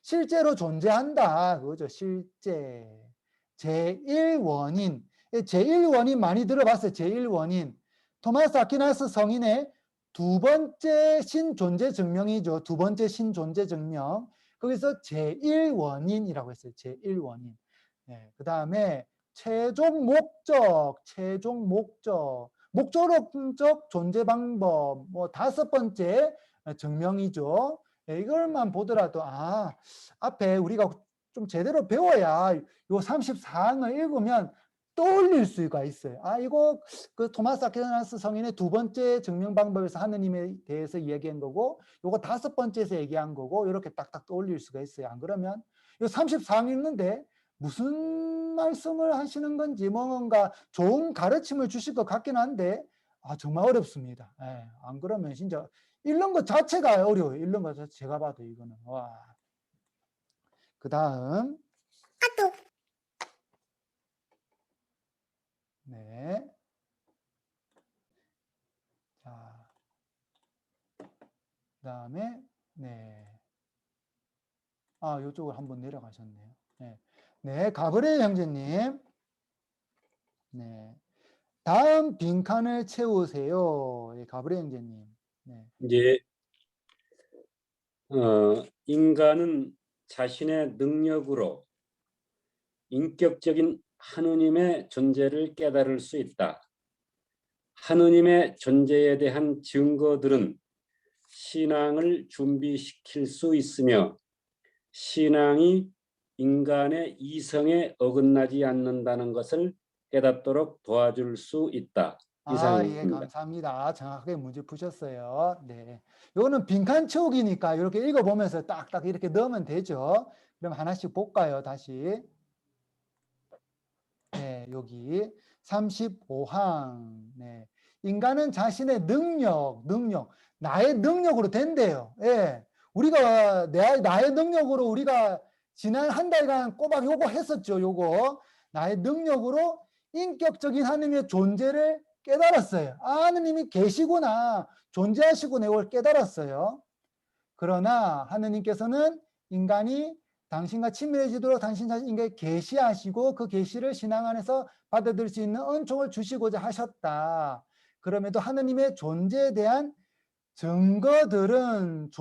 실제로 존재한다. 그거죠. 실제. 제1원인. 제1원인 많이 들어봤어요. 제1원인. 토마스 아퀴나스 성인의 두 번째 신존재 증명이죠. 두 번째 신존재 증명. 거기서 제1원인이라고 했어요. 제1원인. 네, 그 다음에 최종 목적. 목적적 존재 방법. 뭐 다섯 번째 증명이죠. 네, 이걸만 보더라도 앞에 우리가 좀 제대로 배워야 요 34항을 읽으면 떠올릴 수가 있어요. 이거 그 토마스 아퀴나스 성인의 두 번째 증명 방법에서 하느님에 대해서 이야기한 거고, 요거 다섯 번째에서 얘기한 거고, 이렇게 딱딱 떠올릴 수가 있어요. 안 그러면 요 34항 읽는데 무슨 말씀을 하시는 건지 뭔가 좋은 가르침을 주실 것 같긴 한데 정말 어렵습니다. 예, 안 그러면 진짜 읽는 것 자체가 어려워요. 읽는 것 자체 제가 봐도 이거는 그 다음 네. 자, 그 다음에 네. 이쪽으로 한번 내려가셨네요. 네. 네, 가브리엘 형제님. 네. 다음 빈칸을 채우세요. 예, 가브리엘 형제님. 네. 이제 인간은 자신의 능력으로 인격적인 하느님의 존재를 깨달을 수 있다. 하느님의 존재에 대한 증거들은 신앙을 준비시킬 수 있으며 신앙이 인간의 이성에 어긋나지 않는다는 것을 깨닫도록 도와줄 수 있다. 예, 이상입니다. 감사합니다. 정확하게 문제 푸셨어요. 네. 요거는 빈칸 채우기니까 이렇게 읽어보면서 딱딱 이렇게 넣으면 되죠. 그럼 하나씩 볼까요? 다시. 네, 여기 35항. 네. 인간은 자신의 능력, 나의 능력으로 된대요. 예. 우리가 나의 능력으로 우리가 지난 한 달간 꼬박 요거 했었죠. 요거. 나의 능력으로 인격적인 하나님의 존재를 깨달았어요. 아, 하느님이 계시구나, 존재하시구나, 이걸 깨달았어요. 그러나 하느님께서는 인간이 당신과 친밀해지도록 당신 자신에게 계시하시고 그 계시를 신앙 안에서 받아들일 수 있는 은총을 주시고자 하셨다. 그럼에도 하느님의 존재에 대한 증거들은,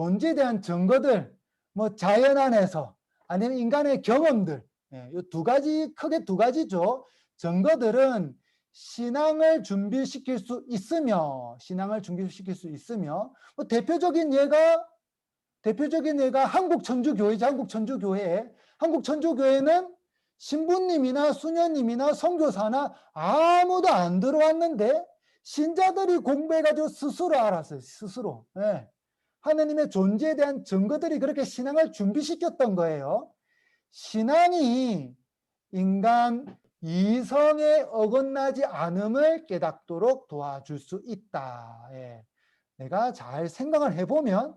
뭐 자연 안에서 아니면 인간의 경험들, 이 두 가지, 크게 두 가지죠. 증거들은 신앙을 준비시킬 수 있으며, 뭐 대표적인 예가 한국천주교회죠. 한국천주교회는 신부님이나 수녀님이나 선교사나 아무도 안 들어왔는데 신자들이 공부해가지고 스스로 알았어요. 스스로. 예. 하느님의 존재에 대한 증거들이 그렇게 신앙을 준비시켰던 거예요. 신앙이 인간 이성에 어긋나지 않음을 깨닫도록 도와줄 수 있다. 예. 내가 잘 생각을 해보면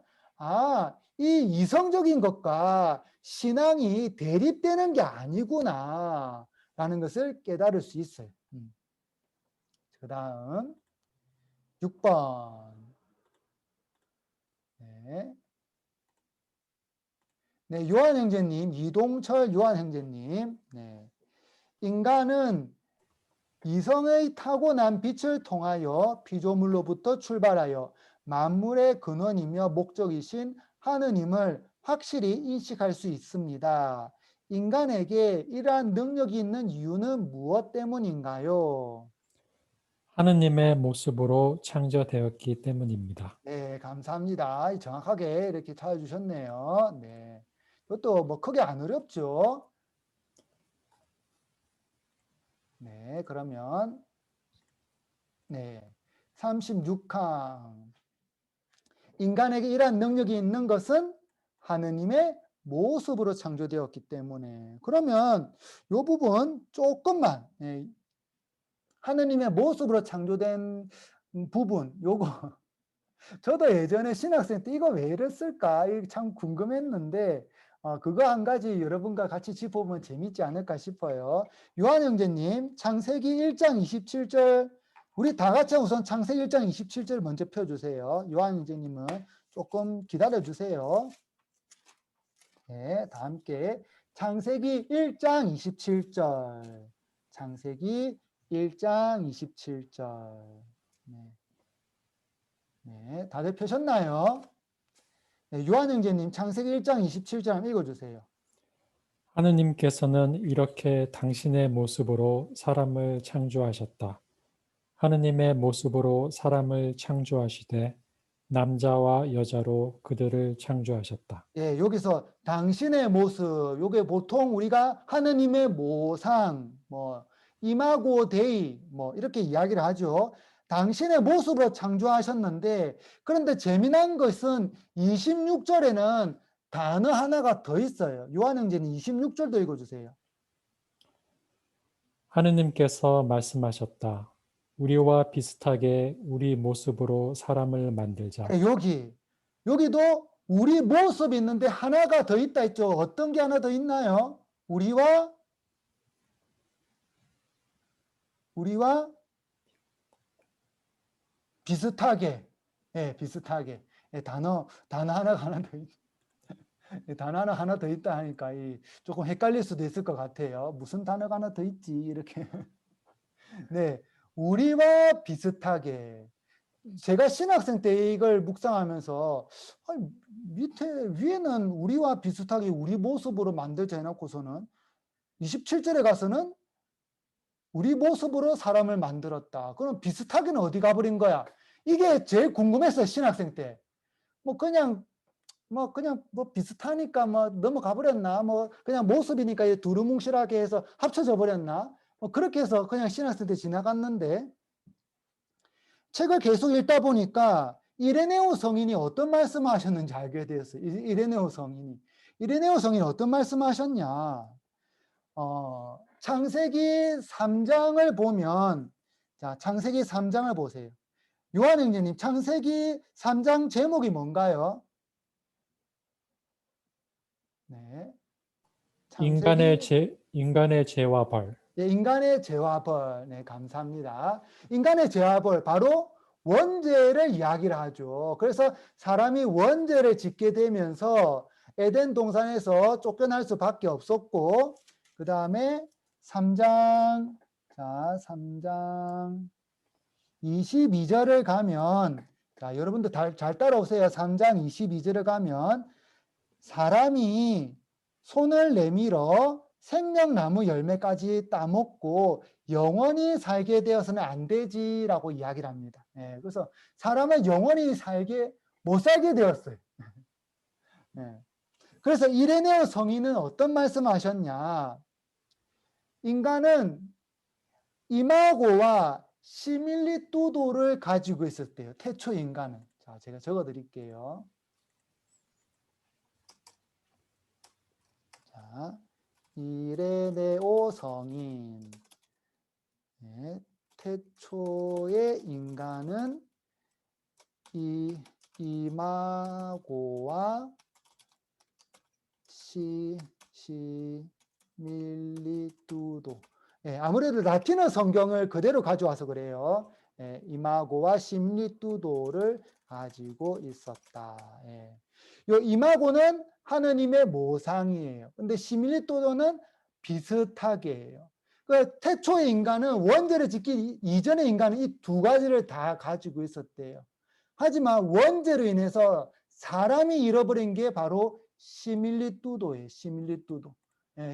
이 이성적인 것과 신앙이 대립되는 게 아니구나 라는 것을 깨달을 수 있어요. 그 다음 6번. 네, 요한형제님, 이동철 요한형제님. 네. 인간은 이성의 타고난 빛을 통하여 피조물로부터 출발하여 만물의 근원이며 목적이신 하느님을 확실히 인식할 수 있습니다. 인간에게 이러한 능력이 있는 이유는 무엇 때문인가요? 하느님의 모습으로 창조되었기 때문입니다. 네, 감사합니다. 정확하게 이렇게 찾아주셨네요. 네. 이것도 뭐 크게 안 어렵죠? 네, 그러면 36항. 인간에게 이러한 능력이 있는 것은 하느님의 모습으로 창조되었기 때문에. 그러면 이 부분 조금만, 하느님의 모습으로 창조된 부분, 요거 저도 예전에 신학생 때 이거 왜 이랬을까 참 궁금했는데 그거 한 가지 여러분과 같이 짚어보면 재밌지 않을까 싶어요. 요한형제님, 창세기 1장 27절, 우리 다 같이 우선 창세기 1장 27절 먼저 펴주세요. 요한형제님은 조금 기다려주세요. 네, 다 함께 창세기 1장 27절. 창세기 1장 27절. 네, 다들 펴셨나요? 네, 요한형제님 창세기 1장 27절 한번 읽어주세요. 하느님께서는 이렇게 당신의 모습으로 사람을 창조하셨다. 하느님의 모습으로 사람을 창조하시되 남자와 여자로 그들을 창조하셨다. 예, 여기서 당신의 모습, 요게 보통 우리가 하느님의 모상, 뭐 이마고 데이, 뭐 이렇게 이야기를 하죠. 당신의 모습으로 창조하셨는데, 그런데 재미난 것은 26절에는 단어 하나가 더 있어요. 요한형제는 26절도 읽어주세요. 하느님께서 말씀하셨다. 우리와 비슷하게 우리 모습으로 사람을 만들자. 여기도 우리 모습이 있는데 하나가 더 있다 했죠. 어떤 게 하나 더 있나요? 우리와 비슷하게. 비슷하게. 단어 하나가 하나 더 있. 단어 하나 더 있다 하니까 조금 헷갈릴 수도 있을 것 같아요. 무슨 단어가 하나 더 있지? 이렇게. 네, 우리와 비슷하게. 제가 신학생 때 이걸 묵상하면서 위에는 우리와 비슷하게 우리 모습으로 만들자 해놓고서는 27절에 가서는 우리 모습으로 사람을 만들었다. 그럼 비슷하게는 어디 가버린 거야? 이게 제일 궁금했어요, 신학생 때. 뭐 그냥 뭐 비슷하니까 뭐 넘어가 버렸나? 뭐 그냥 모습이니까 이 두루뭉실하게 해서 합쳐져 버렸나? 뭐 그렇게 해서 그냥 신학생 때 지나갔는데 책을 계속 읽다 보니까 이레네오 성인이 어떤 말씀을 하셨는지 알게 되었어요. 이레네오 성인이. 이레네오 성인이 어떤 말씀을 하셨냐? 창세기 3장을 보면, 자, 창세기 3장을 보세요. 요한행제님, 창세기 3장 제목이 뭔가요? 네. 인간의 죄와 벌. 네, 인간의 죄와 벌. 네, 감사합니다. 인간의 죄와 벌, 바로 원죄를 이야기를 하죠. 그래서 사람이 원죄를 짓게 되면서 에덴 동산에서 쫓겨날 수밖에 없었고, 그 다음에 3장, 자, 3장 22절을 가면, 자, 여러분들 잘 따라오세요. 3장 22절을 가면, 사람이 손을 내밀어 생명나무 열매까지 따먹고 영원히 살게 되어서는 안 되지라고 이야기를 합니다. 그래서 사람은 영원히 못 살게 되었어요. 그래서 이레네오 성인은 어떤 말씀을 하셨냐? 인간은 이마고와 시밀리뚜도를 가지고 있었대요. 태초 인간은. 자, 제가 적어 드릴게요. 자, 이레네오 성인. 네, 태초의 인간은 이마고와 시밀리뚜도. 아무래도 라틴어 성경을 그대로 가져와서 그래요. 이마고와 시밀리뚜도를 가지고 있었다. 요 이마고는 하느님의 모상이에요. 근데 시밀리뚜도는 비슷하게 해요. 그 태초의 인간은 원죄를 짓기 이전의 인간은 이 두 가지를 다 가지고 있었대요. 하지만 원죄로 인해서 사람이 잃어버린 게 바로 시밀리뚜도예요. 시밀리뚜도.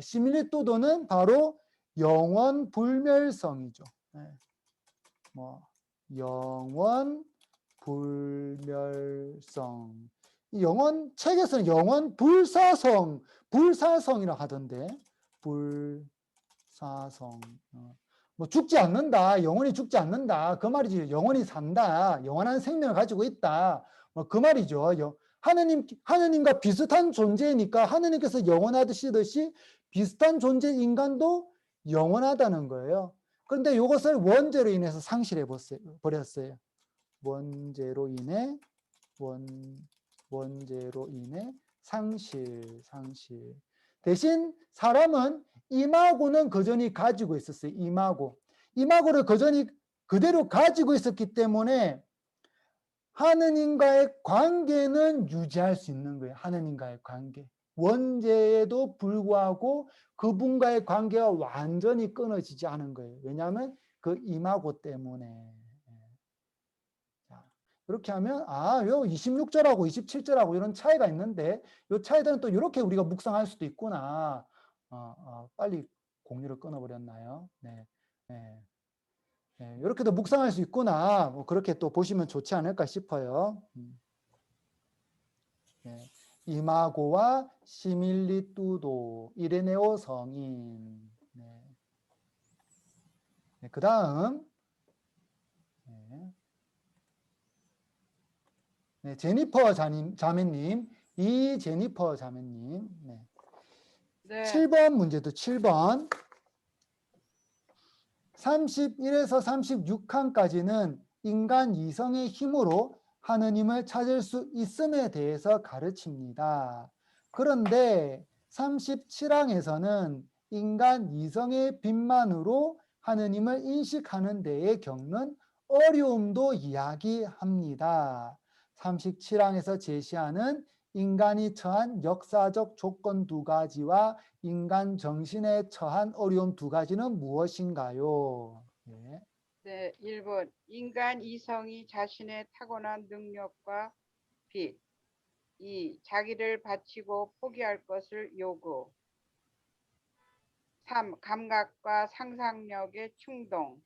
시밀리뚜도는 바로 영원 불멸성이죠. 영원 불멸성. 책에서는 영원 불사성이라고 하던데, 불사성. 뭐 죽지 않는다, 영원히 죽지 않는다, 그 말이지. 영원히 산다, 영원한 생명을 가지고 있다, 뭐 그 말이죠. 하느님과 비슷한 존재니까 하느님께서 영원하듯이 비슷한 존재 인간도 영원하다는 거예요. 그런데 이것을 원죄로 인해서 상실해 버렸어요. 원죄로 인해 상실. 대신 사람은 이마고는 그전이 가지고 있었어요. 이마고를 그전이 그대로 가지고 있었기 때문에 하느님과의 관계는 유지할 수 있는 거예요. 하느님과의 관계. 원죄에도 불구하고 그분과의 관계가 완전히 끊어지지 않은 거예요. 왜냐하면 그 이마고 때문에. 이렇게 하면 요 26절하고 27절하고 이런 차이가 있는데 이 차이들은 또 이렇게 우리가 묵상할 수도 있구나. 빨리 공유를 끊어버렸나요? 네. 이렇게도 묵상할 수 있구나. 뭐 그렇게 또 보시면 좋지 않을까 싶어요. 이마고와 시밀리뚜도, 이레네오 성인. 그 다음 제니퍼 자매님, 이제니퍼 자매님. 네. 7번 문제도 7번. 31에서 36칸까지는 인간 이성의 힘으로 하느님을 찾을 수 있음에 대해서 가르칩니다. 그런데 37항에서는 인간 이성의 빛만으로 하느님을 인식하는 데에 겪는 어려움도 이야기합니다. 37항에서 제시하는 인간이 처한 역사적 조건 두 가지와 인간 정신에 처한 어려움 두 가지는 무엇인가요? 네, 1번. 인간 이성이 자신의 타고난 능력과 빛. 2. 자기를 바치고 포기할 것을 요구. 3. 감각과 상상력의 충동.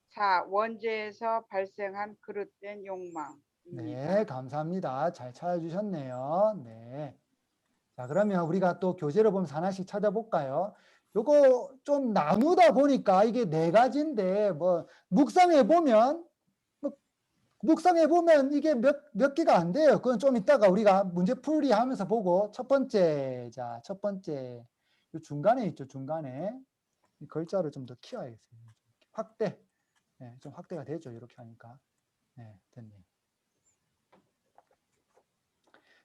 4. 원죄에서 발생한 그릇된 욕망. 네, 감사합니다. 잘 찾아주셨네요. 네. 자, 그러면 우리가 또 교재를 보면서 하나씩 찾아볼까요? 요거 좀 나누다 보니까 이게 네 가지인데, 뭐, 묵상해 보면 이게 몇 개가 안 돼요. 그건 좀 이따가 우리가 문제풀이 하면서 보고, 첫 번째, 요 중간에 있죠, 중간에. 이 글자를 좀 더 키워야겠어요. 확대. 네, 좀 확대가 되죠, 이렇게 하니까. 네, 됐네요.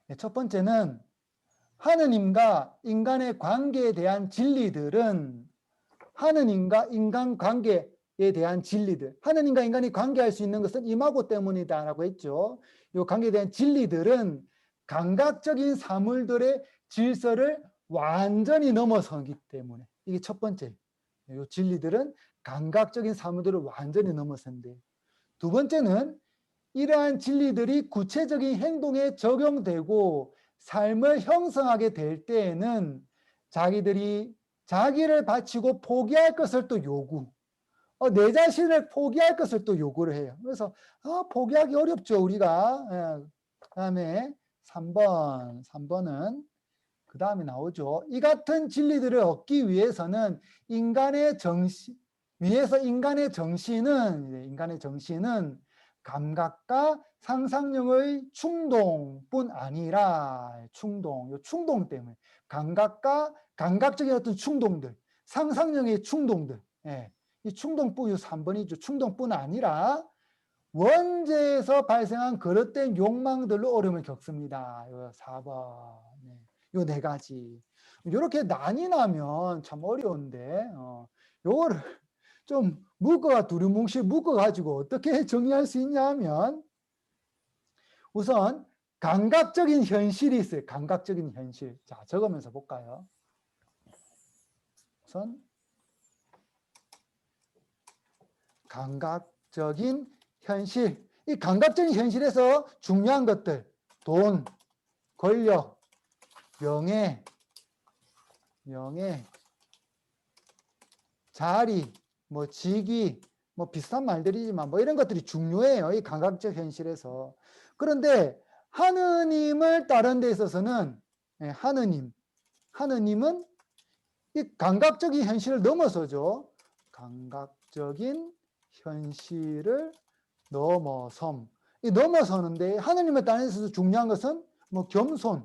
네, 첫 번째는 하느님과 인간의 관계에 대한 진리들은 하느님과 인간 관계에 대한 진리들. 하느님과 인간이 관계할 수 있는 것은 임하고 때문이다라고 했죠. 이 관계에 대한 진리들은 감각적인 사물들의 질서를 완전히 넘어서기 때문에 이게 첫 번째. 이 진리들은 감각적인 사물들을 완전히 넘어선대. 두 번째는 이러한 진리들이 구체적인 행동에 적용되고 삶을 형성하게 될 때에는 자기들이 자기를 바치고 포기할 것을 또 요구, 내 자신을 포기할 것을 또 요구를 해요. 그래서 포기하기 어렵죠, 우리가. 그다음에 3번은 그 다음에 나오죠. 이 같은 진리들을 얻기 위해서는 인간의 정신은 감각과 상상력의 충동뿐 아니라 충동 때문에 감각적인 어떤 충동들, 상상력의 충동들, 이 충동뿐, 이 3번이죠. 충동뿐 아니라 원죄에서 발생한 그릇된 욕망들로 어려움을 겪습니다. 이 4번. 요 네 가지. 이렇게 나뉘면 참 어려운데, 요거를 좀 두루뭉실 묶어가지고 어떻게 정리할 수 있냐 하면, 우선 감각적인 현실이 있어요. 감각적인 현실. 자, 적으면서 볼까요? 우선 감각적인 현실. 이 감각적인 현실에서 중요한 것들, 돈, 권력, 명예, 자리, 뭐 직위, 뭐 비슷한 말들이지만 뭐 이런 것들이 중요해요. 이 감각적 현실에서. 그런데 하느님을 따르는 데 있어서는 하느님은 이 감각적인 현실을 넘어서죠. 감각적인 현실을 넘어서는데 하느님을 따르는 데 있어서 중요한 것은 뭐 겸손,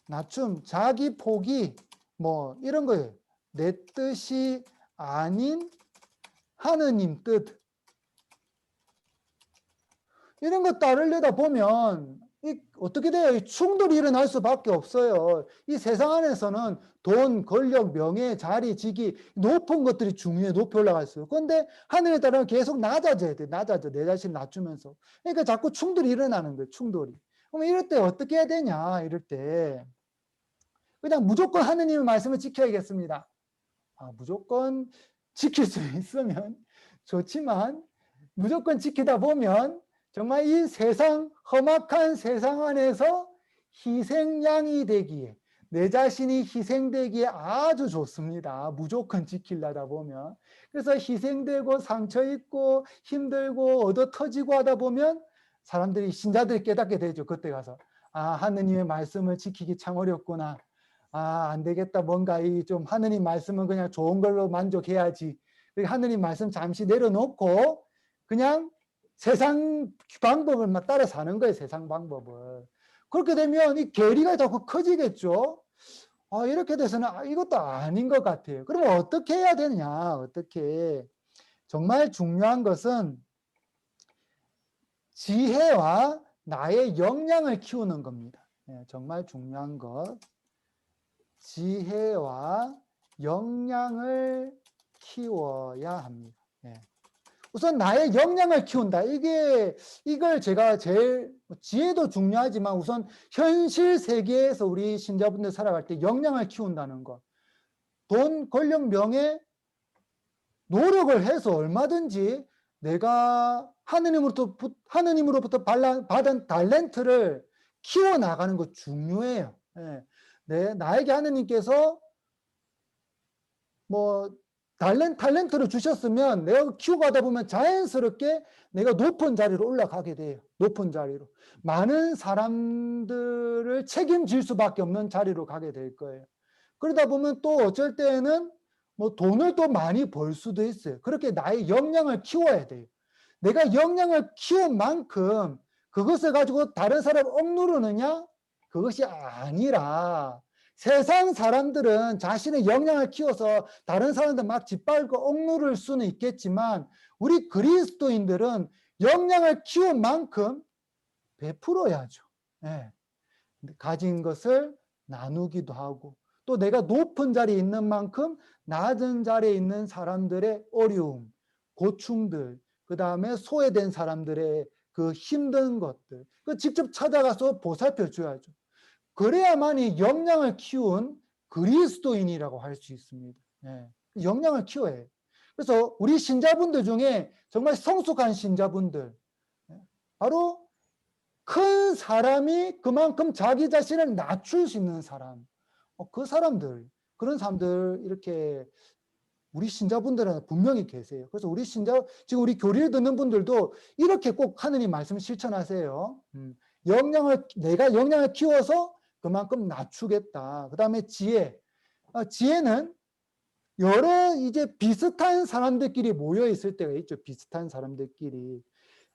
낮춤, 자기 포기, 뭐 이런 거예요. 내 뜻이 아닌 하느님 뜻. 이런 거 따르려다 보면 어떻게 돼요? 충돌이 일어날 수밖에 없어요. 이 세상 안에서는 돈, 권력, 명예, 자리, 직위 높은 것들이 중요해. 높이 올라갈 수 있어요. 그런데 하늘에 따르면 계속 낮아져야 돼. 내 자신을 낮추면서. 그러니까 자꾸 충돌이 일어나는 거예요. 충돌이. 그럼 이럴 때 어떻게 해야 되냐? 이럴 때 그냥 무조건 하느님의 말씀을 지켜야겠습니다. 무조건 지킬 수 있으면 좋지만 무조건 지키다 보면 정말 이 험악한 세상 안에서 희생양이 되기에, 내 자신이 희생되기에 아주 좋습니다. 무조건 지키려다 보면. 그래서 희생되고 상처 입고 힘들고 얻어 터지고 하다 보면 신자들이 깨닫게 되죠. 그때 가서 하느님의 말씀을 지키기 참 어렵구나. 안 되겠다. 뭔가 좀 하느님 말씀은 그냥 좋은 걸로 만족해야지. 하느님 말씀 잠시 내려놓고 그냥 세상 방법을 따라 사는 거예요. 세상 방법을. 그렇게 되면 이 괴리가 자꾸 커지겠죠. 이렇게 돼서는 이것도 아닌 것 같아요. 그러면 어떻게 해야 되냐? 정말 중요한 것은 지혜와 나의 역량을 키우는 겁니다. 정말 중요한 것. 지혜와 역량을 키워야 합니다. 우선 나의 역량을 키운다. 이걸 제가 지혜도 중요하지만 우선 현실 세계에서 우리 신자분들 살아갈 때 역량을 키운다는 것. 돈, 권력, 명예, 노력을 해서 얼마든지 내가 하느님으로부터 받은 탤런트를 키워나가는 것 중요해요. 나에게 하느님께서 탤런트를 주셨으면 내가 키워가다 보면 자연스럽게 내가 높은 자리로 올라가게 돼요. 높은 자리로. 많은 사람들을 책임질 수밖에 없는 자리로 가게 될 거예요. 그러다 보면 또 어쩔 때는 뭐 돈을 또 많이 벌 수도 있어요. 그렇게 나의 역량을 키워야 돼요. 내가 역량을 키운 만큼 그것을 가지고 다른 사람 억누르느냐? 그것이 아니라 세상 사람들은 자신의 역량을 키워서 다른 사람들 막 짓밟고 억누를 수는 있겠지만 우리 그리스도인들은 역량을 키운 만큼 베풀어야죠. 예. 가진 것을 나누기도 하고 또 내가 높은 자리에 있는 만큼 낮은 자리에 있는 사람들의 어려움, 고충들, 그 다음에 소외된 사람들의 그 힘든 것들 그 직접 찾아가서 보살펴 줘야죠. 그래야만이 역량을 키운 그리스도인이라고 할 수 있습니다. 예. 역량을 키워야 해요. 그래서 우리 신자분들 중에 정말 성숙한 신자분들 바로 큰 사람이 그만큼 자기 자신을 낮출 수 있는 사람 그 사람들 그런 사람들 이렇게 우리 신자분들은 분명히 계세요. 그래서 우리 신자 지금 우리 교리를 듣는 분들도 이렇게 꼭 하느님 말씀 실천하세요. 내가 역량을 키워서 그만큼 낮추겠다. 그 다음에 지혜. 지혜는 여러 이제 비슷한 사람들끼리 모여 있을 때가 있죠. 비슷한 사람들끼리.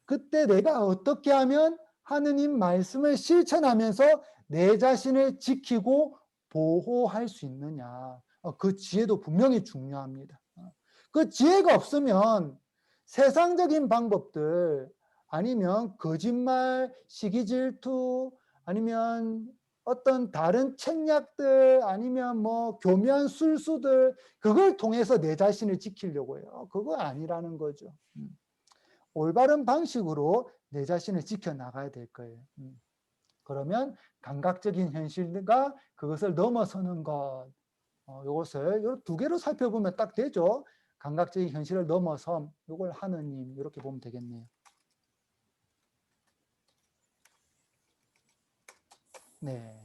그때 내가 어떻게 하면 하느님 말씀을 실천하면서 내 자신을 지키고 보호할 수 있느냐. 그 지혜도 분명히 중요합니다. 그 지혜가 없으면 세상적인 방법들 아니면 거짓말, 시기 질투 아니면 어떤 다른 책략들 아니면 뭐 교묘한 술수들 그걸 통해서 내 자신을 지키려고 해요. 그거 아니라는 거죠. 올바른 방식으로 내 자신을 지켜나가야 될 거예요. 그러면 감각적인 현실과 그것을 넘어서는 것 이것을 두 개로 살펴보면 딱 되죠. 감각적인 현실을 넘어서 이걸 하느님 이렇게 보면 되겠네요. 네.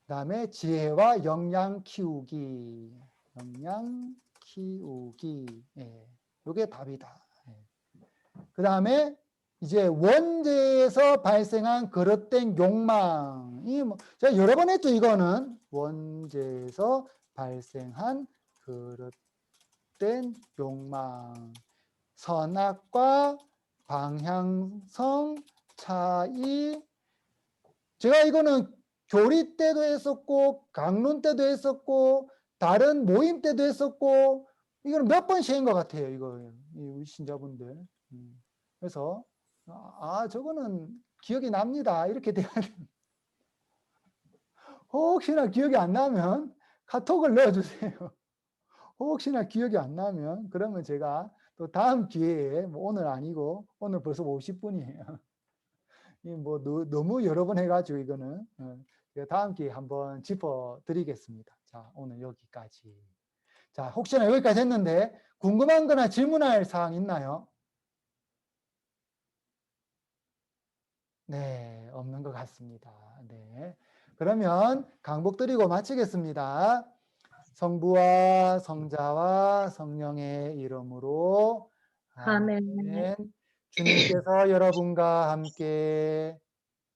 그다음에 지혜와 역량 키우기. 역량 키우기. 예. 이게 답이다. 예. 그다음에 이제 원죄에서 발생한 그릇된 욕망이 제가 여러 번 했죠. 이거는 원죄에서 발생한 그릇된 욕망, 선악과 방향성 차이. 제가 이거는 교리 때도 했었고 강론 때도 했었고 다른 모임 때도 했었고 이거는 몇 번씩 한 것 같아요. 이거 우리 신자분들. 그래서 저거는 기억이 납니다. 이렇게 돼야 됩니다. 혹시나 기억이 안 나면 카톡을 넣어주세요. 혹시나 기억이 안 나면 그러면 제가 또 다음 기회에 뭐 오늘 아니고 오늘 벌써 50분이에요. 뭐 너무 여러 번 해가지고 이거는 제가 다음 기회에 한번 짚어드리겠습니다. 자, 오늘 여기까지. 자, 혹시나 여기까지 했는데 궁금한 거나 질문할 사항 있나요? 네, 없는 것 같습니다. 네. 그러면 강복드리고 마치겠습니다. 성부와 성자와 성령의 이름으로 아멘. 주님께서 여러분과 함께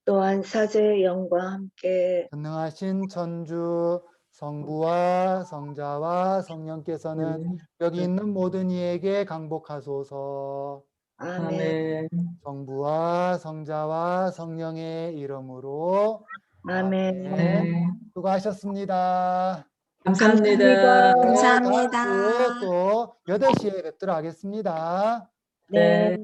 또한 사제의 영과 함께 전능하신 천주 성부와 성자와 성령께서는 여기 있는 모든 이에게 강복하소서. 아멘. 성부와 성자와 성령의 이름으로 아멘. 수고하셨습니다. 감사합니다. 다음 주 또 8시에 뵙도록 하겠습니다. 네.